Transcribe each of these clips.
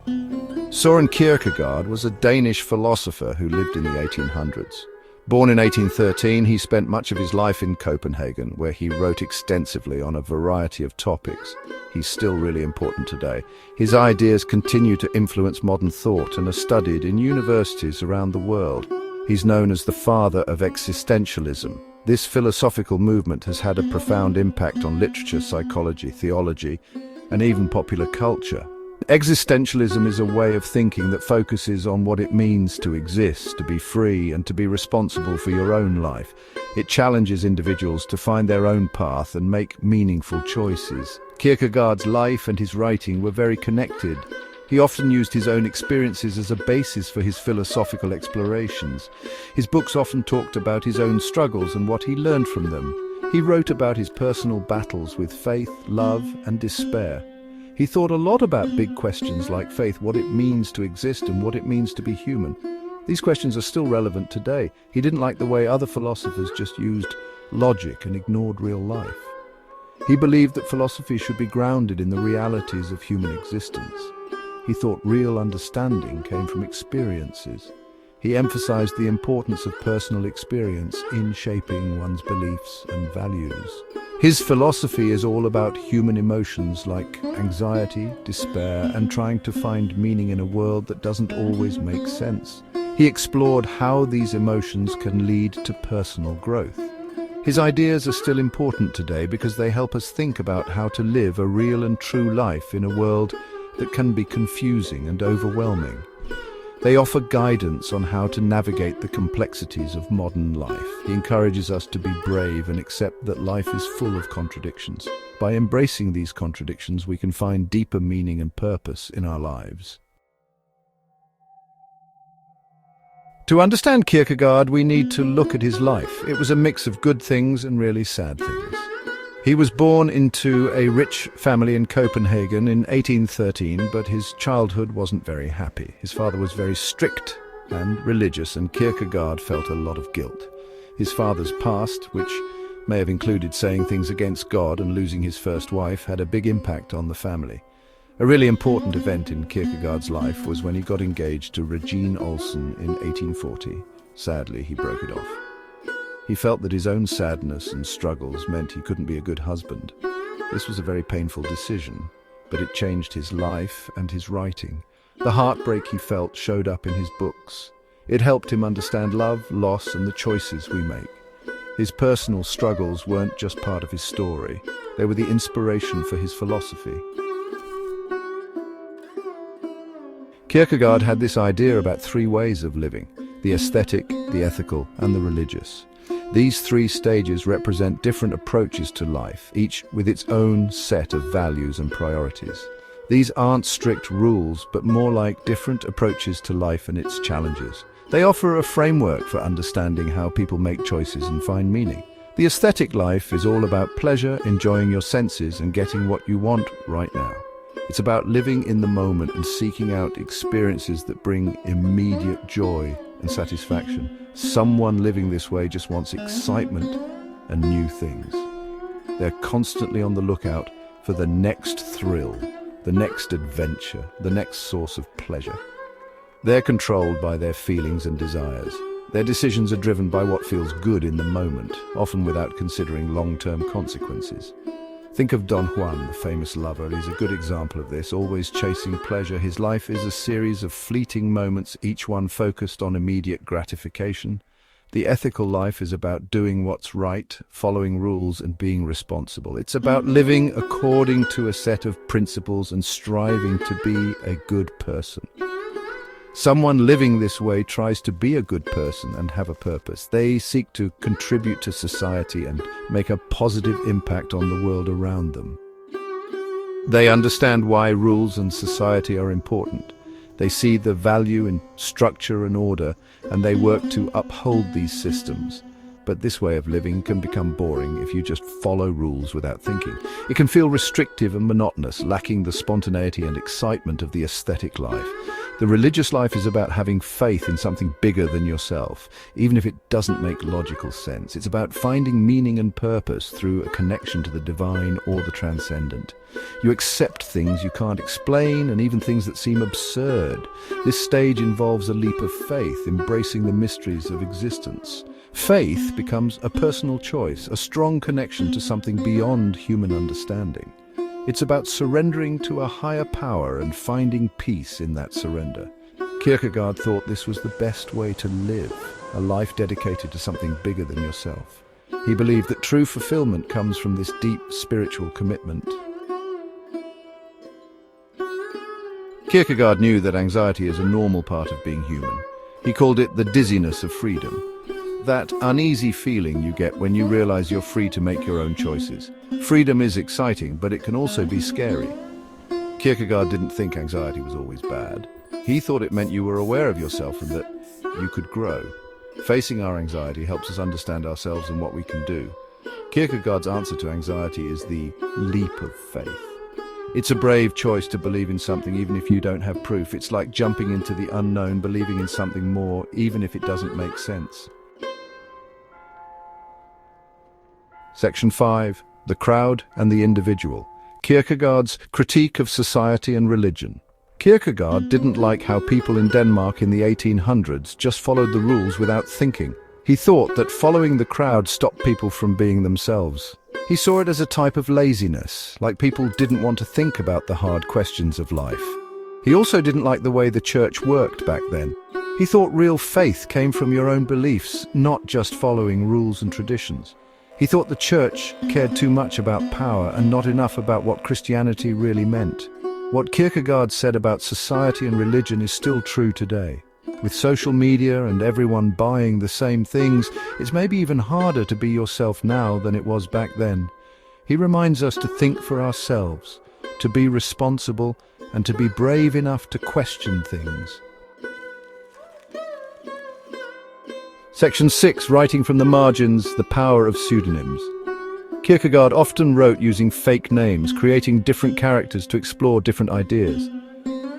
Søren Kierkegaard was a Danish philosopher who lived in the 1800s. Born in 1813, he spent much of his life in Copenhagen, where he wrote extensively on a variety of topics. He's still really important today. His ideas continue to influence modern thought and are studied in universities around the world. He's known as the father of existentialism. This philosophical movement has had a profound impact on literature, psychology, theology, and even popular culture. Existentialism is a way of thinking that focuses on what it means to exist, to be free, and to be responsible for your own life. It challenges individuals to find their own path and make meaningful choices. Kierkegaard's life and his writing were very connected. He often used his own experiences as a basis for his philosophical explorations. His books often talked about his own struggles and what he learned from them. He wrote about his personal battles with faith, love, and despair. He thought a lot about big questions like faith, what it means to exist and what it means to be human. These questions are still relevant today. He didn't like the way other philosophers just used logic and ignored real life. He believed that philosophy should be grounded in the realities of human existence. He thought real understanding came from experiences. He emphasized the importance of personal experience in shaping one's beliefs and values. His philosophy is all about human emotions like anxiety, despair, and trying to find meaning in a world that doesn't always make sense. He explored how these emotions can lead to personal growth. His ideas are still important today because they help us think about how to live a real and true life in a world that can be confusing and overwhelming. They offer guidance on how to navigate the complexities of modern life. He encourages us to be brave and accept that life is full of contradictions. By embracing these contradictions, we can find deeper meaning and purpose in our lives. To understand Kierkegaard, we need to look at his life. It was a mix of good things and really sad things. He was born into a rich family in Copenhagen in 1813, but his childhood wasn't very happy. His father was very strict and religious, and Kierkegaard felt a lot of guilt. His father's past, which may have included saying things against God and losing his first wife, had a big impact on the family. A really important event in Kierkegaard's life was when he got engaged to Regine Olsen in 1840. Sadly, he broke it off. He felt that his own sadness and struggles meant he couldn't be a good husband. This was a very painful decision, but it changed his life and his writing. The heartbreak he felt showed up in his books. It helped him understand love, loss, and the choices we make. His personal struggles weren't just part of his story. They were the inspiration for his philosophy. Kierkegaard had this idea about three ways of living: the aesthetic, the ethical, and the religious. These three stages represent different approaches to life, each with its own set of values and priorities. These aren't strict rules, but more like different approaches to life and its challenges. They offer a framework for understanding how people make choices and find meaning. The aesthetic life is all about pleasure, enjoying your senses, and getting what you want right now. It's about living in the moment and seeking out experiences that bring immediate joy and satisfaction. Someone living this way just wants excitement and new things. They're constantly on the lookout for the next thrill, the next adventure, the next source of pleasure. They're controlled by their feelings and desires. Their decisions are driven by what feels good in the moment, often without considering long-term consequences. Think of Don Juan, the famous lover. He's a good example of this, always chasing pleasure. His life is a series of fleeting moments, each one focused on immediate gratification. The ethical life is about doing what's right, following rules, and being responsible. It's about living according to a set of principles and striving to be a good person. Someone living this way tries to be a good person and have a purpose. They seek to contribute to society and make a positive impact on the world around them. They understand why rules and society are important. They see the value in structure and order, and they work to uphold these systems. But this way of living can become boring if you just follow rules without thinking. It can feel restrictive and monotonous, lacking the spontaneity and excitement of the aesthetic life. The religious life is about having faith in something bigger than yourself, even if it doesn't make logical sense. It's about finding meaning and purpose through a connection to the divine or the transcendent. You accept things you can't explain and even things that seem absurd. This stage involves a leap of faith, embracing the mysteries of existence. Faith becomes a personal choice, a strong connection to something beyond human understanding. It's about surrendering to a higher power and finding peace in that surrender. Kierkegaard thought this was the best way to live, a life dedicated to something bigger than yourself. He believed that true fulfillment comes from this deep spiritual commitment. Kierkegaard knew that anxiety is a normal part of being human. He called it the dizziness of freedom. That uneasy feeling you get when you realize you're free to make your own choices. Freedom is exciting, but it can also be scary. Kierkegaard didn't think anxiety was always bad. He thought it meant you were aware of yourself and that you could grow. Facing our anxiety helps us understand ourselves and what we can do. Kierkegaard's answer to anxiety is the leap of faith. It's a brave choice to believe in something even if you don't have proof. It's like jumping into the unknown, believing in something more, even if it doesn't make sense. Section 5. The Crowd and the Individual. Kierkegaard's critique of society and religion. Kierkegaard didn't like how people in Denmark in the 1800s just followed the rules without thinking. He thought that following the crowd stopped people from being themselves. He saw it as a type of laziness, like people didn't want to think about the hard questions of life. He also didn't like the way the church worked back then. He thought real faith came from your own beliefs, not just following rules and traditions. He thought the church cared too much about power and not enough about what Christianity really meant. What Kierkegaard said about society and religion is still true today. With social media and everyone buying the same things, it's maybe even harder to be yourself now than it was back then. He reminds us to think for ourselves, to be responsible, and to be brave enough to question things. Section 6. Writing from the margins, the power of pseudonyms. Kierkegaard often wrote using fake names, creating different characters to explore different ideas.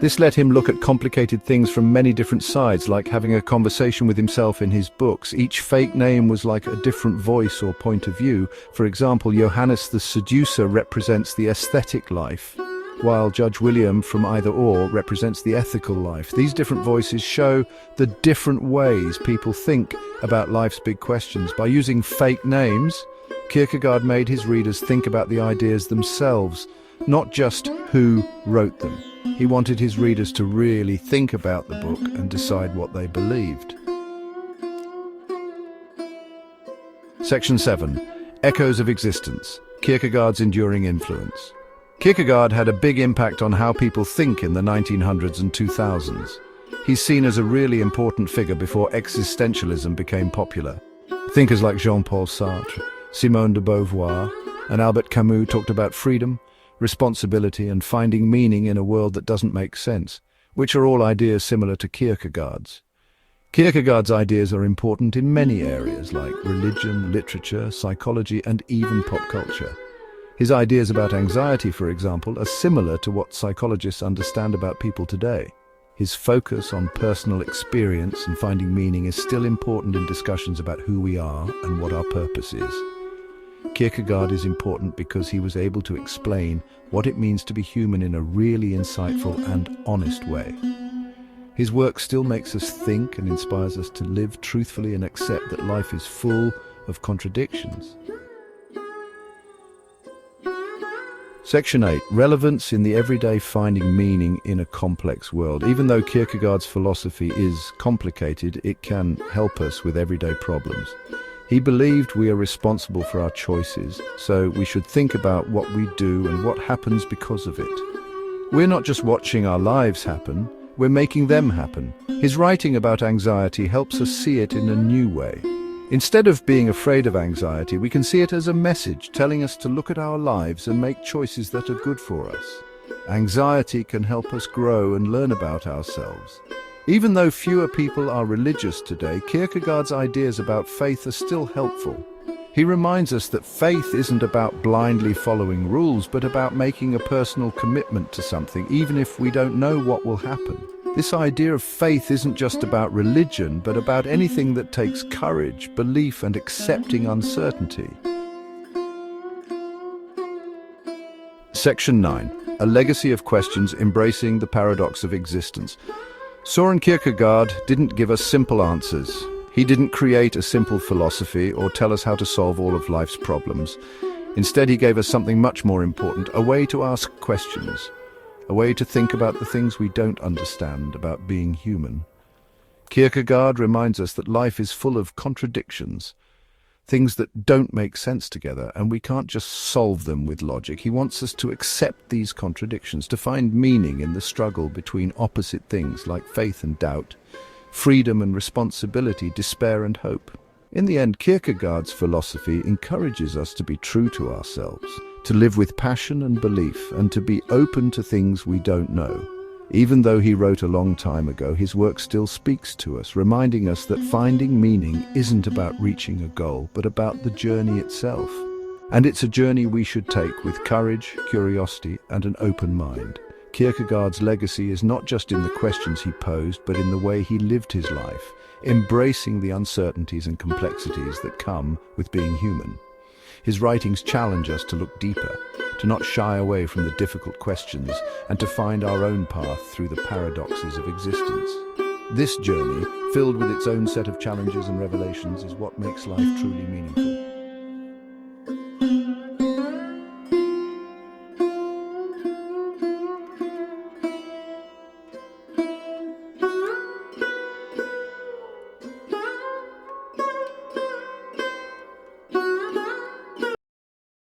This let him look at complicated things from many different sides, like having a conversation with himself in his books. Each fake name was like a different voice or point of view. For example, Johannes the Seducer represents the aesthetic life, while Judge William from Either Or represents the ethical life. These different voices show the different ways people think about life's big questions. By using fake names, Kierkegaard made his readers think about the ideas themselves, not just who wrote them. He wanted his readers to really think about the book and decide what they believed. Section 7. Echoes of Existence. Kierkegaard's enduring influence. Kierkegaard had a big impact on how people think in the 1900s and 2000s. He's seen as a really important figure before existentialism became popular. Thinkers like Jean-Paul Sartre, Simone de Beauvoir, and Albert Camus talked about freedom, responsibility, and finding meaning in a world that doesn't make sense, which are all ideas similar to Kierkegaard's. Kierkegaard's ideas are important in many areas like religion, literature, psychology, and even pop culture. His ideas about anxiety, for example, are similar to what psychologists understand about people today. His focus on personal experience and finding meaning is still important in discussions about who we are and what our purpose is. Kierkegaard is important because he was able to explain what it means to be human in a really insightful and honest way. His work still makes us think and inspires us to live truthfully and accept that life is full of contradictions. Section 8. Relevance in the everyday, finding meaning in a complex world. Even though Kierkegaard's philosophy is complicated, it can help us with everyday problems. He believed we are responsible for our choices, so we should think about what we do and what happens because of it. We're not just watching our lives happen, we're making them happen. His writing about anxiety helps us see it in a new way. Instead of being afraid of anxiety, we can see it as a message telling us to look at our lives and make choices that are good for us. Anxiety can help us grow and learn about ourselves. Even though fewer people are religious today, Kierkegaard's ideas about faith are still helpful. He reminds us that faith isn't about blindly following rules, but about making a personal commitment to something, even if we don't know what will happen. This idea of faith isn't just about religion, but about anything that takes courage, belief, and accepting uncertainty. Section 9. A legacy of questions embracing the paradox of existence. Søren Kierkegaard didn't give us simple answers. He didn't create a simple philosophy or tell us how to solve all of life's problems. Instead, he gave us something much more important, a way to ask questions, a way to think about the things we don't understand about being human. Kierkegaard reminds us that life is full of contradictions, things that don't make sense together, and we can't just solve them with logic. He wants us to accept these contradictions, to find meaning in the struggle between opposite things like faith and doubt, freedom and responsibility, despair and hope. In the end, Kierkegaard's philosophy encourages us to be true to ourselves, to live with passion and belief, and to be open to things we don't know. Even though he wrote a long time ago, his work still speaks to us, reminding us that finding meaning isn't about reaching a goal, but about the journey itself. And it's a journey we should take with courage, curiosity, and an open mind. Kierkegaard's legacy is not just in the questions he posed, but in the way he lived his life, embracing the uncertainties and complexities that come with being human. His writings challenge us to look deeper, to not shy away from the difficult questions, and to find our own path through the paradoxes of existence. This journey, filled with its own set of challenges and revelations, is what makes life truly meaningful.